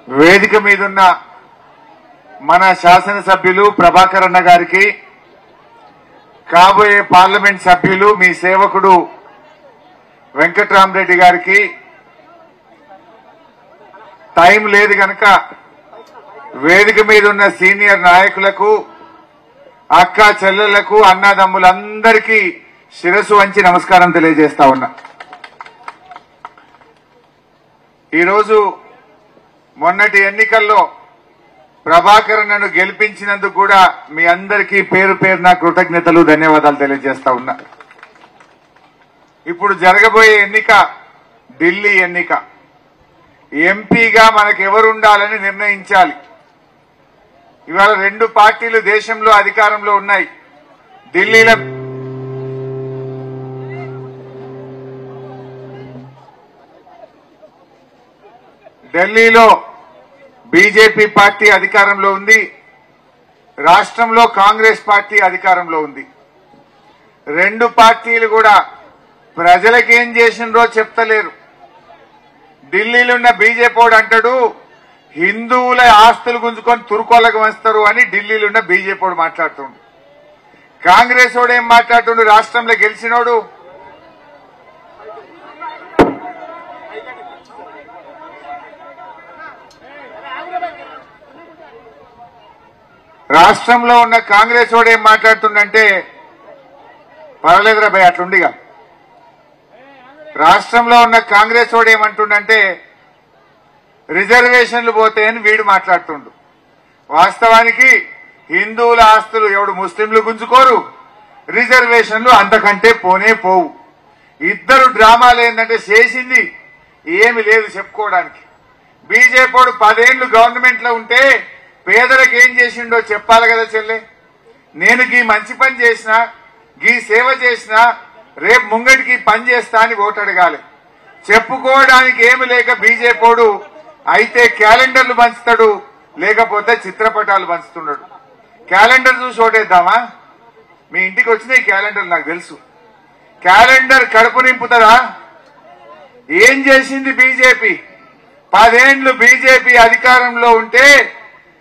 వేదిక మీదున్న మన శాసనసభ్యులు ప్రభాకర్ అన్న గారికి, కాబోయే పార్లమెంట్ సభ్యులు మీ సేవకుడు వెంకట్రామరెడ్డి గారికి, టైం లేదు గనక వేదిక మీదున్న సీనియర్ నాయకులకు, అక్క చెల్లెళ్లకు, అన్నదమ్ములందరికీ శిరస్సు వంచి నమస్కారం తెలియజేస్తా ఉన్నా. ఈరోజు మొన్నటి ఎన్నికల్లో ప్రభాకర్ నన్ను గెలిపించినందుకు కూడా మీ అందరికీ పేరు పేరున కృతజ్ఞతలు, ధన్యవాదాలు తెలియజేస్తా ఉన్నా. ఇప్పుడు జరగబోయే ఎన్నిక ఢిల్లీ ఎన్నిక. ఎంపీగా మనకెవరుండాలని నిర్ణయించాలి. ఇవాళ రెండు పార్టీలు దేశంలో అధికారంలో ఉన్నాయి. ఢిల్లీలో బీజేపీ పార్టీ అధికారంలో ఉంది, రాష్ట్రంలో కాంగ్రెస్ పార్టీ అధికారంలో ఉంది. రెండు పార్టీలు కూడా ప్రజలకేం చేసినరో చెప్తలేరు. ఢిల్లీలో ఉన్న బీజేపీ అంటాడు హిందువుల ఆస్తులు గుంజుకొని తురుకోలకు వస్తారు అని ఢిల్లీలో ఉన్న బీజేపీ మాట్లాడుతుండు. కాంగ్రెస్ వాడు ఏం మాట్లాడుతుండు? రాష్ట్రంలో గెలిచినోడు రాష్ట్రంలో ఉన్న కాంగ్రెస్ వాడు ఏం మాట్లాడుతుండంటే, పర్వాలేదురా భయ్ అట్లుండిగా, రాష్ట్రంలో ఉన్న కాంగ్రెస్ వాడు ఏమంటుండంటే రిజర్వేషన్లు పోతాయని వీడు మాట్లాడుతుండు. వాస్తవానికి హిందువుల ఆస్తులు ఎవడు ముస్లింలు గుంజుకోరు, రిజర్వేషన్లు అంతకంటే పోనే పోవు. ఇద్దరు డ్రామాలు ఏంటంటే చేసింది ఏమి లేదు చెప్పుకోవడానికి. బీజేపీ 10 ఏళ్లు గవర్నమెంట్ లో ఉంటే పేదలకు ఏం చేసిండో చెప్పాలి కదా చెల్లె. నేను గీ మంచి పని చేసినా, గీ సేవ చేసినా, రేపు ముంగటికి పని చేస్తా అని ఓటు అడగాలి. చెప్పుకోవడానికి ఏమి లేక బీజేపీ అయితే క్యాలెండర్లు పంచుతాడు, లేకపోతే చిత్రపటాలు పంచుతున్నాడు. క్యాలెండర్ చూసి ఓటేద్దామా? మీ ఇంటికి వచ్చిన ఈ క్యాలెండర్ నాకు తెలుసు. క్యాలెండర్ కడుపు నింపుతారా? ఏం చేసింది బీజేపీ? 10 ఏళ్లు బీజేపీ అధికారంలో ఉంటే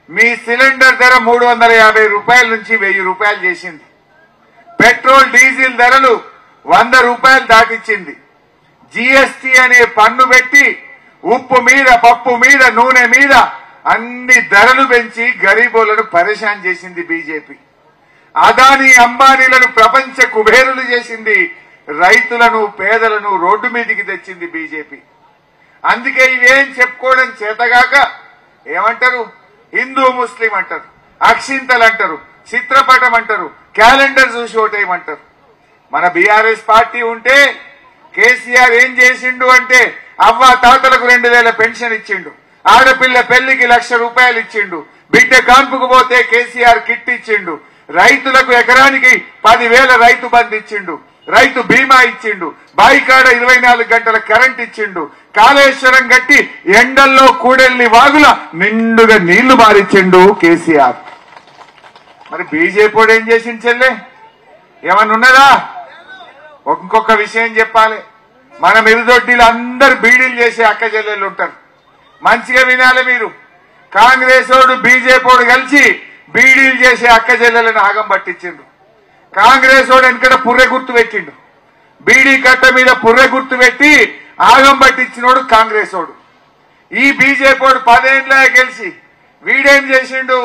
మీ సిలిండర్ ధర 350 రూపాయల నుంచి 1000 రూపాయలు చేసింది. పెట్రోల్ డీజిల్ ధరలు 100 రూపాయలు దాటిచ్చింది. జీఎస్టీ అనే పన్ను పెట్టి ఉప్పు మీద, పప్పు మీద, నూనె మీద అన్ని ధరలు పెంచి గరీబులను పరేషాన్ చేసింది బీజేపీ. అదానీ అంబానీలను ప్రపంచ కుబేరులు చేసింది. రైతులను, పేదలను రోడ్డు మీదికి తెచ్చింది బీజేపీ. అందుకే ఇవేం చెప్పుకోవడం చేతగాక ఏమంటారు? హిందూ ముస్లిం అంటారు, అక్షింతలు అంటారు, చిత్రపటం అంటారు, క్యాలెండర్ చూసి ఓటేయమంటారు. మన బీఆర్ఎస్ పార్టీ ఉంటే కేసీఆర్ ఏం చేసిండు అంటే అవ్వ తాతలకు 2000 పెన్షన్ ఇచ్చిండు, ఆడపిల్ల పెళ్లికి 1,00,000 రూపాయలు ఇచ్చిండు, బిడ్డ కాన్పుకు పోతే కేసీఆర్ కిట్ ఇచ్చిండు, రైతులకు ఎకరానికి 10,000 రైతు బంధు ఇచ్చిండు, రైతు బీమా ఇచ్చిండు, బాయికాడ 24 గంటల కరెంట్ ఇచ్చిండు, కాళేశ్వరం గట్టి ఎండల్లో కూడెల్ని వాగుల నిండుగా నీళ్లు మారిచ్చిండు కేసీఆర్. మరి బీజేపీ ఏం చేసింది చెల్లె? ఏమన్నా ఉన్నదా? ఇంకొక విషయం చెప్పాలి. మన మిరుదొడ్డిలు అందరు బీడీలు చేసే అక్క చెల్లెళ్ళు ఉంటారు. మంచిగా వినాలి మీరు. కాంగ్రెస్ వాడు బీజేపీ కలిసి బీడీలు చేసే అక్క చెల్లెలను ఆగం పట్టించిండు. కాంగ్రెస్ వాడు వెనకట పుర్రె గుర్తు పెట్టిండు. బీడీ కట్ట మీద పుర్రె గుర్తు పెట్టి ఆగం పట్టించినోడు కాంగ్రెస్ వాడు. ఈ బీజేపీ వాడు 10 ఏళ్ల గెలిచి వీడేం చేసిండు?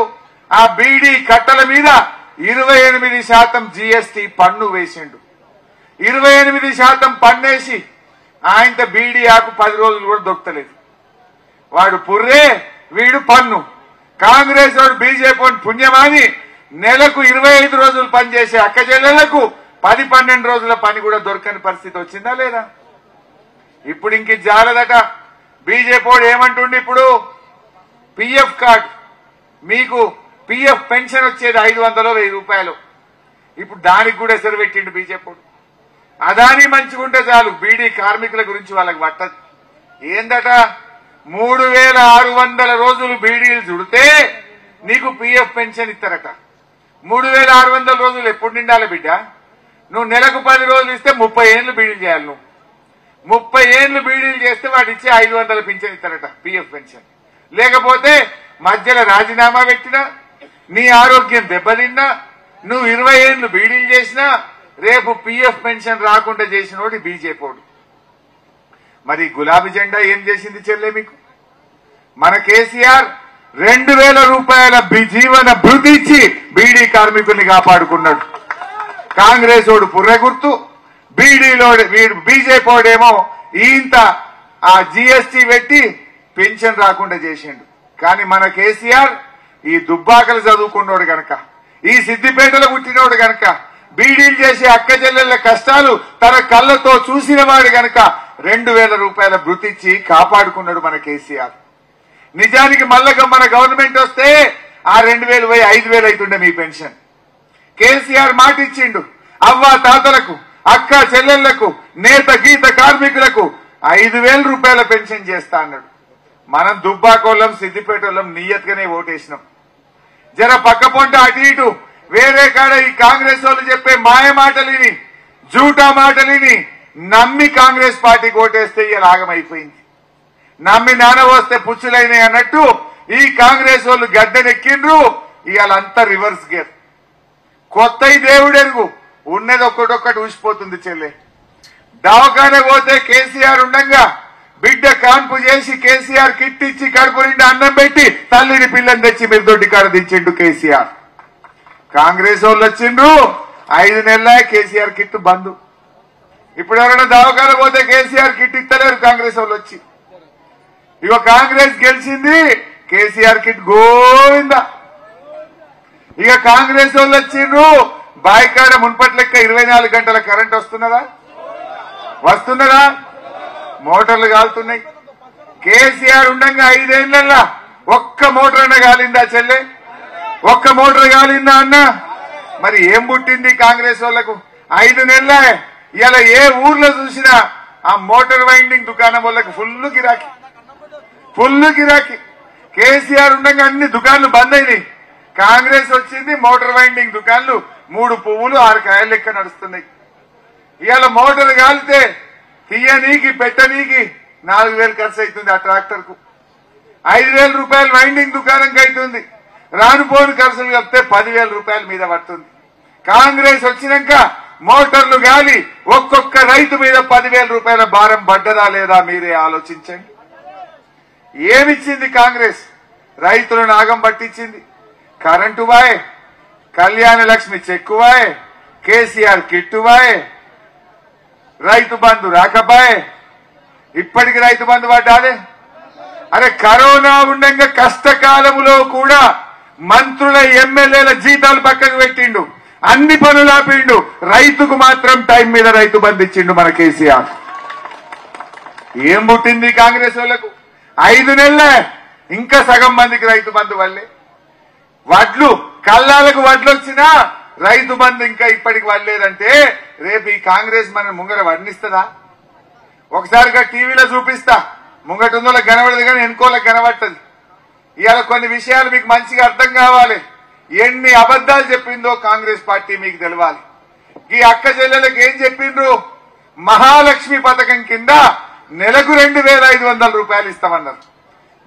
ఆ బీడీ కట్టల మీద 28% జీఎస్టీ పన్ను వేసిండు. 28% పన్నేసి ఆయనతో బీడీ ఆకు 10 రోజులు కూడా దొరకలేదు. వాడు పుర్రే, వీడు పన్ను. కాంగ్రెస్ వాడు బీజేపీ పుణ్యమాని నెలకు 25 రోజులు పనిచేసే అక్క చెల్లెళ్లకు 10-12 రోజుల పని కూడా దొరకని పరిస్థితి వచ్చిందా లేదా? ఇప్పుడు ఇంక జాలదట. బీజేపీ వాడు ఏమంటుండే, ఇప్పుడు పిఎఫ్ కార్డు, మీకు పిఎఫ్ పెన్షన్ వచ్చేది 500-1000 రూపాయలు. ఇప్పుడు దానికి కూడా ఎసరు పెట్టిండు బీజేపీ వాడు. అదాని మంచిగుంటే చాలు, బీడీ కార్మికుల గురించి వాళ్ళకి పట్టదు. ఏందట? 3600 రోజులు బీడీలు చుడితే నీకు పిఎఫ్ పెన్షన్ ఇస్తారట. 3600 రోజులు ఎప్పుడు నిండాలి బిడ్డ? నువ్వు నెలకు 10 రోజులు ఇస్తే 30 ఏళ్లు బీడీలు చేయాలి. నువ్వు 30 ఏళ్లు బీడీలు చేస్తే వాడు ఇచ్చే 500 పెన్షన్ ఇస్తారట, పిఎఫ్ పెన్షన్. లేకపోతే మధ్యలో రాజీనామా పెట్టినా, నీ ఆరోగ్యం దెబ్బతిన్నా, నువ్వు 20 ఏళ్లు బీడీలు చేసినా రేపు పీఎఫ్ పెన్షన్ రాకుండా చేసినోడు బీజేపీడు. మరి గులాబీ జెండా ఏం చేసింది చెల్లె మీకు? మన కేసీఆర్ 2000 రూపాయల జీవన భృతి ఇచ్చి బీడీ కార్మికుల్ని కాపాడుకున్నాడు. కాంగ్రెస్ ఓడు పుర్రె గుర్తు, బీడీలో బీజేపీడేమో ఇంత ఆ జీఎస్టీ పెట్టి పెన్షన్ రాకుండా చేసిండు. కానీ మన కేసీఆర్ ఈ దుబ్బాకలు చదువుకున్నోడు గనక, ఈ సిద్దిపేటలో పుట్టినోడు గనక, బీడీలు చేసే అక్క చెల్లెళ్ల కష్టాలు తన కళ్ళతో చూసిన వాడు గనక 2000 రూపాయల భృతి ఇచ్చి కాపాడుకున్నాడు మన కేసీఆర్. నిజానికి మళ్ళగా మన గవర్నమెంట్ వస్తే ఆ 2000 పోయి 5000 అవుతుండే మీ పెన్షన్. కేసీఆర్ మాట ఇచ్చిండు, అవ్వ తాతలకు, అక్క చెల్లెళ్లకు, నేత గీత కార్మికులకు 5000 రూపాయల పెన్షన్ చేస్తా అన్నాడు. మనం దుబ్బాకోళ్ళం సిద్దిపేటోళ్ళం నియత్గానే ఓటేసినాం. జర పక్క పొంట అటు ఇటు వేరే కాడ ఈ కాంగ్రెస్ వాళ్ళు చెప్పే మాయ మాటలిని, జూటా మాటలిని నమ్మి కాంగ్రెస్ పార్టీకి ఓటేస్తే ఇలా ఆగమైపోయింది. నమ్మి నానవస్తే పుచ్చులైనాయి అన్నట్టు ఈ కాంగ్రెస్ వాళ్ళు గద్దెనెక్కిండ్రు. ఇవాళంతా రివర్స్ గేర్. కొత్త దేవుడెరుగు, ఉన్నది ఒక్కటొక్కటి ఊసిపోతుంది చెల్లె. దవాఖాన పోతే కేసీఆర్ ఉండగా బిడ్డ కాన్పు చేసి కేసీఆర్ కిట్ ఇచ్చి కడుపు నిండా అన్నం పెట్టి తల్లిని పిల్లని తెచ్చి మీరు దొడ్డి కాడ దించిండు కేసీఆర్. కాంగ్రెస్ వాళ్ళు వచ్చిండ్రు, 5 నెలల కేసీఆర్ కిట్ బంద్. ఇప్పుడు ఎవరైనా దవాఖాన పోతే కేసీఆర్ కిట్ ఇస్తలేరు కాంగ్రెస్ వాళ్ళు వచ్చి. ఇక కాంగ్రెస్ గెలిచింది, కేసీఆర్ కిట్ గోవిందా. ఇక కాంగ్రెస్ వాళ్ళు వచ్చిండ్రు, బాయికాడ మున్పటి లెక్క 24 గంటల కరెంట్ వస్తున్నదా? వస్తున్నదా? మోటార్లు కాలుతున్నాయి. కేసీఆర్ ఉండగా 5 ఏళ్లల్లా ఒక్క మోటార్ అన్న కాలిందా చెల్లె? ఒక్క మోటార్ కాలిందా అన్న? మరి ఏం పుట్టింది కాంగ్రెస్ వాళ్లకు? 5 నెలలే. ఇలా ఏ ఊర్లో చూసినా ఆ మోటార్ వైండింగ్ దుకాణం వాళ్ళకి ఫుల్ గిరాకీ, ఫుల్ గిరాకీ. కేసీఆర్ ఉండగా అన్ని దుకాణాలు బంద్ అయినాయి. కాంగ్రెస్ వచ్చింది, మోటార్ వైండింగ్ దుకాణాలు 3 పువ్వులు 6 కాయలు లెక్క నడుస్తున్నాయి. ఇవాళ మోటార్ కాలితే తీయనీకి పెట్టనీకి 4000 ఖర్చు అవుతుంది. ఆ ట్రాక్టర్ కు 5000 రూపాయలు వైండింగ్ దుకాణంకి అవుతుంది. రానుపోని ఖర్చులు కలిపితే 10,000 రూపాయల మీద పడుతుంది. కాంగ్రెస్ వచ్చినాక మోటార్లు గాలి ఒక్కొక్క రైతు మీద 10,000 రూపాయల భారం పడ్డదా లేదా మీరే ఆలోచించండి. ఏమిచ్చింది కాంగ్రెస్? రైతులను నాగం పట్టించింది. కరెంటు బాయ్, కళ్యాణ లక్ష్మి చెక్కు bye, KCR kit bye, Rythu Bandhu రాకబాయ్. ఇప్పటికి రైతు బంధు పడ్డాదే. అరే కరోనా ఉండగా కష్టకాలములో కూడా మంత్రుల ఎమ్మెల్యేల జీతాలు పక్కకు పెట్టిండు, అన్ని పనులు ఆపిండు. రైతుకు మాత్రం టైం మీద రైతు బంధు ఇచ్చిండు మన కేసీఆర్. ఏం పుట్టింది కాంగ్రెస్ వాళ్లకు? 5 నెలలే ఇంకా సగం మందికి రైతు బంధు వల్లే. వడ్లు కల్లాలకు వడ్లు వచ్చినా రైతు బంధు ఇంకా ఇప్పటికి వల్లేదంటే రేపు ఈ కాంగ్రెస్ మన ముంగట వర్ణిస్తుందా? ఒకసారిగా టీవీలో చూపిస్తా, ముంగటుందోళ్ళకి కనబడదు కానీ వెనుకోళ్ళకి కనబడుతుంది. ఇవాళ కొన్ని విషయాలు మీకు మంచిగా అర్థం కావాలి. ఎన్ని అబద్దాలు చెప్పిందో కాంగ్రెస్ పార్టీ మీకు తెలవాలి. ఈ అక్క చెల్లెలకు ఏం చెప్పిండ్రు? మహాలక్ష్మి పథకం కింద నెలకు 2500 రూపాయలు ఇస్తామన్నారు.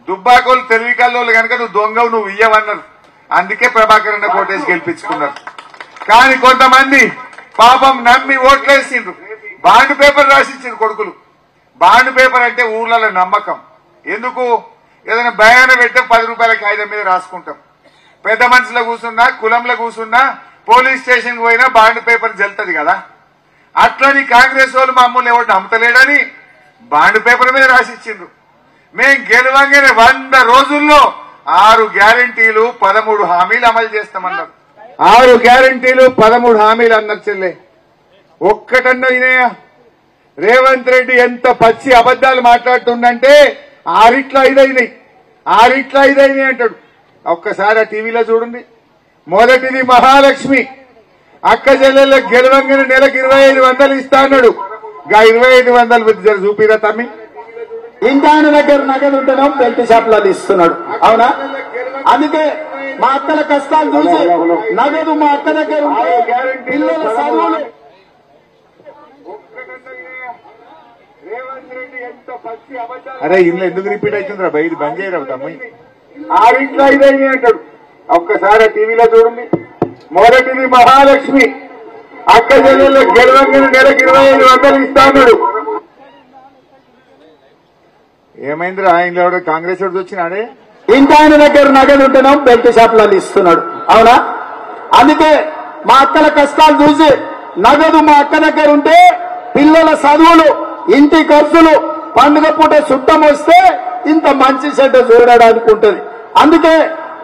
దుబ్బాకోలు తెలివి కల్లోళ్ళు కనుక నువ్వు దొంగవు, నువ్వు ఇయ్యవన్నారు. అందుకే ప్రభాకర్ అన్న కోటేసి గెలిపించుకున్నారు. కానీ కొంతమంది పాపం నమ్మి ఓట్లేసిండ్రు. బాండ్ పేపర్ రాసిచ్చిండ్రు కొడుకులు. బాండ్ పేపర్ అంటే ఊర్లలో నమ్మకం. ఎందుకు? ఏదైనా భయాన పెడితే 10 రూపాయల కాగితం మీద రాసుకుంటాం. పెద్ద మనుషుల కూర్చున్నా, కులంలో కూర్చున్నా, పోలీస్ స్టేషన్కి పోయినా బాండ్ పేపర్ జల్లుతుంది కదా. అట్లని కాంగ్రెస్ వాళ్ళు మమ్మల్ని ఎవరు నమ్మతలేడని బాండ్ పేపర్ మీద రాసిచ్చిండ్రు. మేం గెలవంగానే 100 రోజుల్లో 6 గ్యారంటీలు 13 హామీలు అమలు చేస్తామన్నారు. 6 గ్యారంటీలు 13 హామీలు అన్నారు చెల్లె. ఒక్కటన్నా వినయా? రేవంత్ రెడ్డి ఎంత పచ్చి అబద్దాలు మాట్లాడుతుండంటే 6 అయినాయి, 6 అయినాయి అంటాడు. ఒక్కసారి ఆ టీవీలో చూడండి. మొదటిది మహాలక్ష్మి. అక్క చెల్లెళ్ళకి గెలవంగానే నెలకు 2500 ఇస్తా అన్నాడు. 2500 చూపిరా తమ్మి. ఇంటాయన దగ్గర నగదు ఉంటేనే బెల్ట్ షాప్లలో ఇస్తున్నాడు. అవునా? అందుకే మా అక్కల కష్టాలు చూసి నగదు మా అక్క దగ్గర ఉంటే పిల్లల చదువులు. రేవంత్ రెడ్డి అరే ఇల్లు ఎందుకు రిపీట్ అవుతుందిరా బయట బంద్ చేయరా తమ్మి ఆరింట్లో ఇదైంది అంటాడు. ఒక్కసారి టీవీలో చూడండి. మొదటిది మహాలక్ష్మి అక్క చెల్లెల్లో గెలవంగానే నెలకు 2500 ఇస్తా అన్నాడు. ఏమైందిరా ఇంట్లో ఎవడో కాంగ్రెస్ వాడు వచ్చినాడే ఇంటి ఆయన దగ్గర నగదు ఉంటేనో బెల్ట్ షాపులలో ఇస్తున్నాడు. అవునా? అందుకే మా అక్కల కష్టాలు చూసి నగదు మా అక్క దగ్గర ఉంటే పిల్లల చదువులు, ఇంటి ఖర్చులు, పండుగ పూట చుట్టం వస్తే ఇంత మంచి చెడ్డ చూడడానికి ఉంటుంది. అందుకే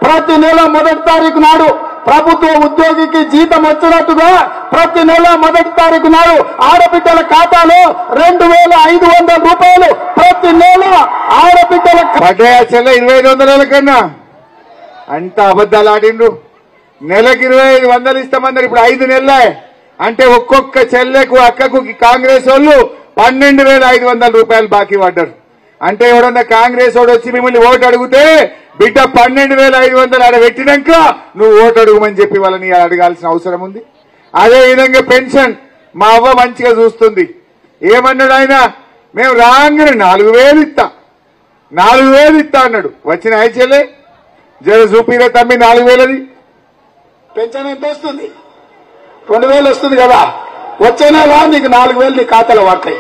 ప్రతి నెల 1వ తారీఖు నాడు ప్రభుత్వ ఉద్యోగికి జీతం వచ్చినట్టుగా ప్రతి నెల 1వ తారీఖు నాడు ఆడబిడ్డల ఖాతాలో 2500 రూపాయలు ప్రతి నెల ఆడబిడ్డల పడ్డాయా చెల్లె 2500 కన్నా అంత అబద్దాలు ఆడిండ్రు. నెలకు 2500 ఇస్తామన్నారు. ఇప్పుడు 5 నెలలే అంటే ఒక్కొక్క చెల్లెకు అక్కకు కాంగ్రెస్ వాళ్ళు 12,500 రూపాయలు బాకీ పడ్డారు. అంటే ఎవడన్నా కాంగ్రెస్ వాడు వచ్చి మిమ్మల్ని ఓటు అడిగితే బిడ్డ 12,500 ఆడ పెట్టినాక నువ్వు ఓటు అడుగుమని చెప్పి వాళ్ళని అడగాల్సిన అవసరం ఉంది. అదే విధంగా పెన్షన్ మా అవ్వ మంచిగా చూస్తుంది. ఏమన్నాడు ఆయన? మేము రాగానే 4,000 ఇస్తా 4,000 ఇస్తా అన్నాడు. వచ్చిన చెల్లె జర చూపిరే తమ్మి 4,000 పెన్షన్ ఎంత వస్తుంది? 2,000 వస్తుంది కదా. వచ్చే నెల నీకు 4,000 నీ ఖాతాలో పడతాయి.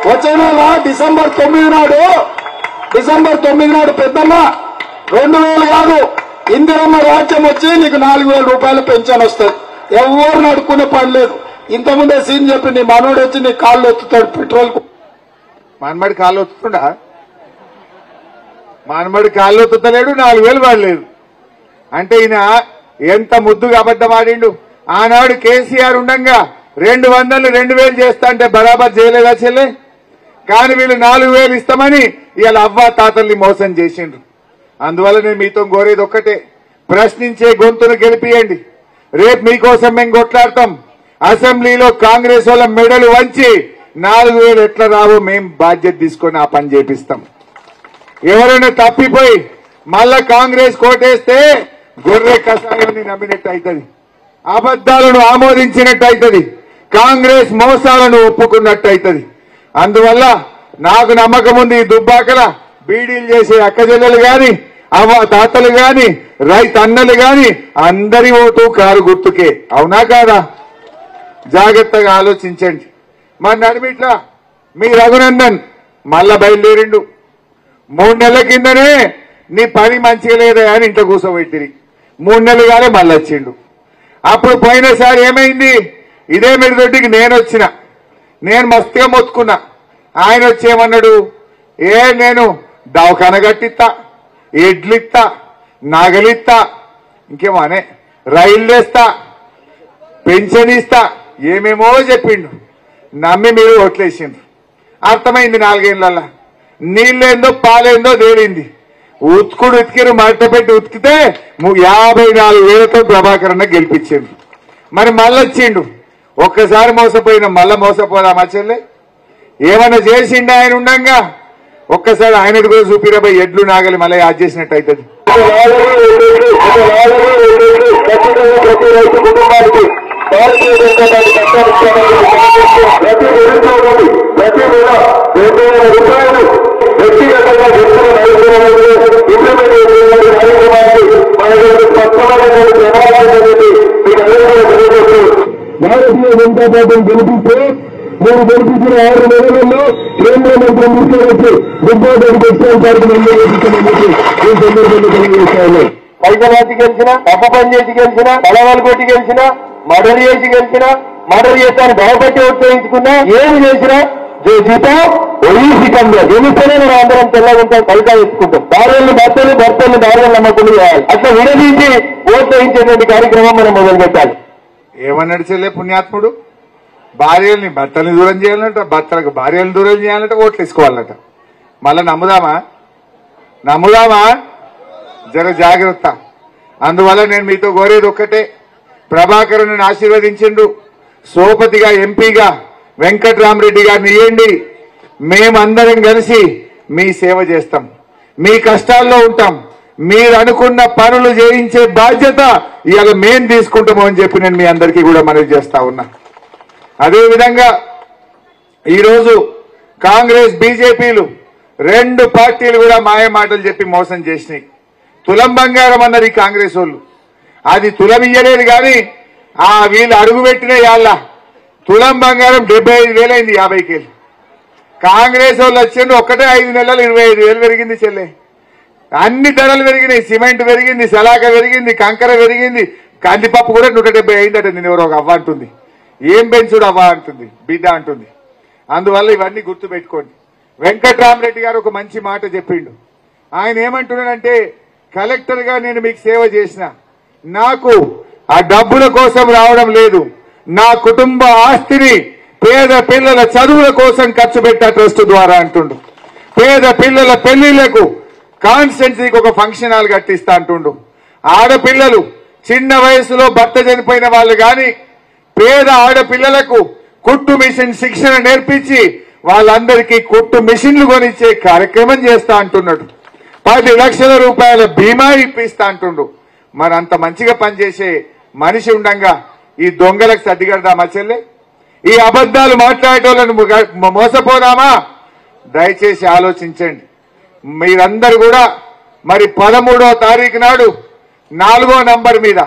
వచ్చే నెల డిసెంబర్ 9 నాడు పెద్దమ్మ 2,000 కాదు ఇందిరమ్మ రాజ్యం వచ్చి నీకు 4,000 రూపాయలు పెన్షన్ వస్తుంది. ఎవరు నడుకునే పని లేదు. ఇంతకుముందే సీన్ చెప్పి నీ మనోడు వచ్చి నీ కాళ్ళు ఎత్తుతాడు పెట్రోల్ కు. మనమడి కాళ్ళు ఒత్తుతుండా? మనమడి కాళ్ళు ఒత్తుతలేడు, 4,000 పడలేదు. అంటే ఈయన ఎంత ముద్దుగా అబద్ధం ఆడిండు. ఆనాడు కేసీఆర్ ఉండంగా 200 2,000 చేస్తా అంటే బరాబర్ చేయలేదా చెల్లె? కానీ వీళ్ళు 4,000 ఇస్తామని ఇవాళ అవ్వ తాతల్ని మోసం చేసిండ్రు. అందువల్ల నేను మీతో కోరేది ఒక్కటే, ప్రశ్నించే గొంతును గెలిపియండి. రేపు మీకోసం మేము కొట్లాడతాం. అసెంబ్లీలో కాంగ్రెస్ వాళ్ళ మెడలు వంచి 4,000 ఎట్లా రావో మేము బాధ్యత తీసుకొని ఆ పని చేపిస్తాం. ఎవరైనా తప్పిపోయి మళ్ళా కాంగ్రెస్ కోటేస్తే గొర్రె కషాయాన్ని నమ్మినట్టు అవుతుంది, అబద్దాలను ఆమోదించినట్టు అవుతుంది, కాంగ్రెస్ మోసాలను ఒప్పుకున్నట్టు అవుతుంది. అందువల్ల నాకు నమ్మకం ఉంది, ఈ దుబ్బాకల బీడీలు చేసే అక్కజెల్లెలు గాని అవ్వ తాతలు గాని రైతన్నలు గాని అందరి ఓటు కారు గుర్తుకే. అవునా కాదా? జాగ్రత్తగా ఆలోచించండి. మన నడిమిట్లా మీ రఘునందన్ మళ్ళా బయలుదేరిండు. 3 నెలల కిందనే నీ పని మంచిగా లేదా అని ఇంట్లో కూర్చోబెట్టిరి. 3 నెలలు గానే మళ్ళీ వచ్చిండు. అప్పుడు పోయినసారి ఏమైంది? ఇదే మిడిదొడ్డికి నేను మస్తుగా మొత్తుకున్నా. ఆయన వచ్చేమన్నాడు? నేను దవాఖాన కట్టిస్తా, ఎడ్లిస్తా, నగలిస్తా, ఇంకేమో అనే రైలు వేస్తా, పెన్షన్ ఇస్తా, ఏమేమో చెప్పిండు. నమ్మి మీరు ఓట్లేసిండ్రు. అర్థమైంది 4 ఏళ్లలో నీళ్ళేందో పాలేందో తేలింది. ఉతుకుడు ఉతికిరు, మడత పెట్టి ఉతికితే 54,000తో ప్రభాకర్ అన్న గెలిపించిండు. మరి మళ్ళొచ్చిండు. ఒక్కసారి మోసపోయిన మళ్ళా మోసపోదామా చెల్లె? ఏమన్నా చేసిండు ఆయన ఉండంగా? ఒక్కసారి ఆయనది కూడా చూపిరబోయి ఎడ్లు నాగలి మళ్ళీ యాద్ చేసినట్టు అవుతుంది. భారతీయ జనతా పార్టీ ప్రతి నిరుద్యోగి ప్రతి నెల 2,000 రూపాయలు వ్యక్తిగతంగా ఇంప్లిమెంట్ కార్యక్రమానికి మనకు స్పష్టమైనటువంటి ప్రణాళిక మీకు అందరూ తెలియజేస్తూ భారతీయ జనతా పార్టీని గెలిపిస్తే మీరు గెలిపించిన 6 నెలలలో కేంద్ర మంత్రి తీసుకొచ్చి దుబ్బాకడికి ఎక్స్టెండ్ కార్యక్రమం తెలియజేస్తాను. పైసలాచి గెలిచినా, తప్పు పని చేసి గెలిచినా, బలవాళ్ళు కొట్టి గెలిచినా, మర్డర్ చేసి గెలిచినా, మర్డర్ చేస్తాను భయపెట్టి ఉత్సహించుకున్నా, ఏమి చేసినా ఒడిసికంగా గెలిస్తేనే మనం అందరం తెల్లగా ఉంటాం, కలికా ఎత్తుకుంటాం. భార్యలను భర్తలు, భర్తలను భార్యలు నమ్మకుండా చేయాలి. అట్లా విడదీసి ఓట్లయించేటువంటి కార్యక్రమం మనం మొదలు పెట్టాలి. ఏమన్నాడు చెల్లె పుణ్యాత్ముడు? భార్యల్ని భర్తల్ని దూరం చేయాలంట, భర్తలకు భార్యలను దూరం చేయాలంట, ఓట్లు వేసుకోవాలట. మళ్ళా నమ్ముదామా? జర జాగ్రత్త. అందువల్ల నేను మీతో కోరేది ఒక్కటే, ప్రభాకరుని ఆశీర్వదించిండు. సోపతిగా ఎంపీగా వెంకట్రామరెడ్డి గారిని ఇవ్వండి. మేమందరం కలిసి మీ సేవ చేస్తాం, మీ కష్టాల్లో ఉంటాం. మీరు అనుకున్న పనులు చేయించే బాధ్యత ఇవాళ మేం తీసుకుంటాము అని చెప్పి నేను మీ అందరికీ కూడా మనవి చేస్తా ఉన్నా. అదేవిధంగా ఈరోజు కాంగ్రెస్ బీజేపీలు రెండు పార్టీలు కూడా మాయ మాటలు చెప్పి మోసం చేసినాయి. తులం బంగారం అన్నారు ఈ కాంగ్రెస్ వాళ్ళు. అది తులం ఇయ్యలేదు కానీ వీళ్ళు అడుగు పెట్టిన యాళ్ళ తులం బంగారం 75,000 అయింది 50,000. కాంగ్రెస్ వాళ్ళు వచ్చిండ్రు ఒక్కటే 5 నెలలు 25,000 పెరిగింది చెల్లె. అన్ని ధరలు పెరిగినాయి. సిమెంట్ పెరిగింది, సలాక పెరిగింది, కంకర పెరిగింది, కందిపప్పు కూడా 170 అయిందట. నేను ఎవరో ఒక అవ్వ అంటుంది. ఏం పెంచుడు అవ్వ అంటుంది, బిడ్డ అంటుంది. అందువల్ల ఇవన్నీ గుర్తు పెట్టుకోండి. వెంకట్రామరెడ్డి గారు ఒక మంచి మాట చెప్పిండు. ఆయన ఏమంటున్నాడంటే, కలెక్టర్ గా నేను మీకు సేవ చేసిన, నాకు ఆ డబ్బుల కోసం రావడం లేదు, నా కుటుంబ ఆస్తిని పేద పిల్లల చదువుల కోసం ఖర్చు పెట్టా ట్రస్ట్ ద్వారా అంటుండు. పేద పిల్లల పెళ్లిళ్లకు కాన్స్టిట్యున్సీకి ఒక ఫంక్షన్ హాల్ కట్టిస్తా అంటుండు. ఆడపిల్లలు చిన్న వయసులో భర్త చనిపోయిన వాళ్ళు గాని పేద ఆడపిల్లలకు కుట్టు మిషన్ శిక్షణ నేర్పించి వాళ్ళందరికీ కుట్టు మిషన్లు కొనిచ్చే కార్యక్రమం చేస్తా అంటున్నాడు. 10 లక్షల రూపాయల బీమా ఇప్పిస్తా అంటుండు. మరి అంత మంచిగా పనిచేసే మనిషి ఉండంగా ఈ దొంగలకు సర్దిగడదామా చెల్లె? ఈ అబద్దాలు మాట్లాడేటోళ్ళను మోసపోదామా? దయచేసి ఆలోచించండి. మీరందరూ కూడా మరి 13వ తారీఖు నాడు 4వ నంబర్ మీద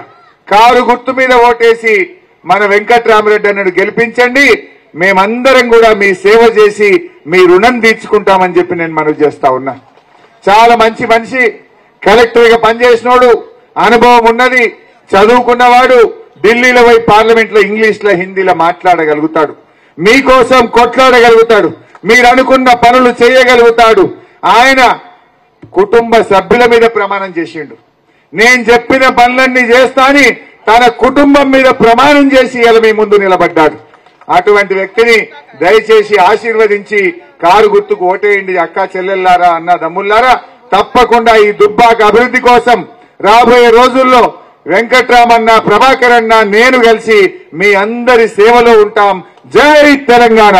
కారు గుర్తు మీద ఓటేసి మన వెంకట్రామరెడ్డి అన్నను గెలిపించండి. మేమందరం కూడా మీ సేవ చేసి మీ రుణం తీర్చుకుంటామని చెప్పి నేను మనవి చేస్తా ఉన్నా. చాలా మంచి మనిషి, కలెక్టర్ గా పనిచేసినోడు, అనుభవం ఉన్నది, చదువుకున్నవాడు, ఢిల్లీలో పోయి పార్లమెంట్ లో ఇంగ్లీష్ లో హిందీలో మాట్లాడగలుగుతాడు, మీకోసం కొట్లాడగలుగుతాడు, మీరు అనుకున్న పనులు చేయగలుగుతాడు. ఆయన కుటుంబ సభ్యుల మీద ప్రమాణం చేసిండు. నేను చెప్పిన పనులన్నీ చేస్తా అని తన కుటుంబం మీద ప్రమాణం చేసి ఇలా మీ ముందు నిలబడ్డాడు. అటువంటి వ్యక్తిని దయచేసి ఆశీర్వదించి కారు గుర్తుకు ఓటేయండి. అక్క చెల్లెల్లారా, అన్న దమ్ముల్లారా, తప్పకుండా ఈ దుబ్బాక అభివృద్ధి కోసం రాబోయే రోజుల్లో వెంకట్రామన్న, ప్రభాకర్ అన్న, నేను కలిసి మీ అందరి సేవలో ఉంటాం. జై తెలంగాణ.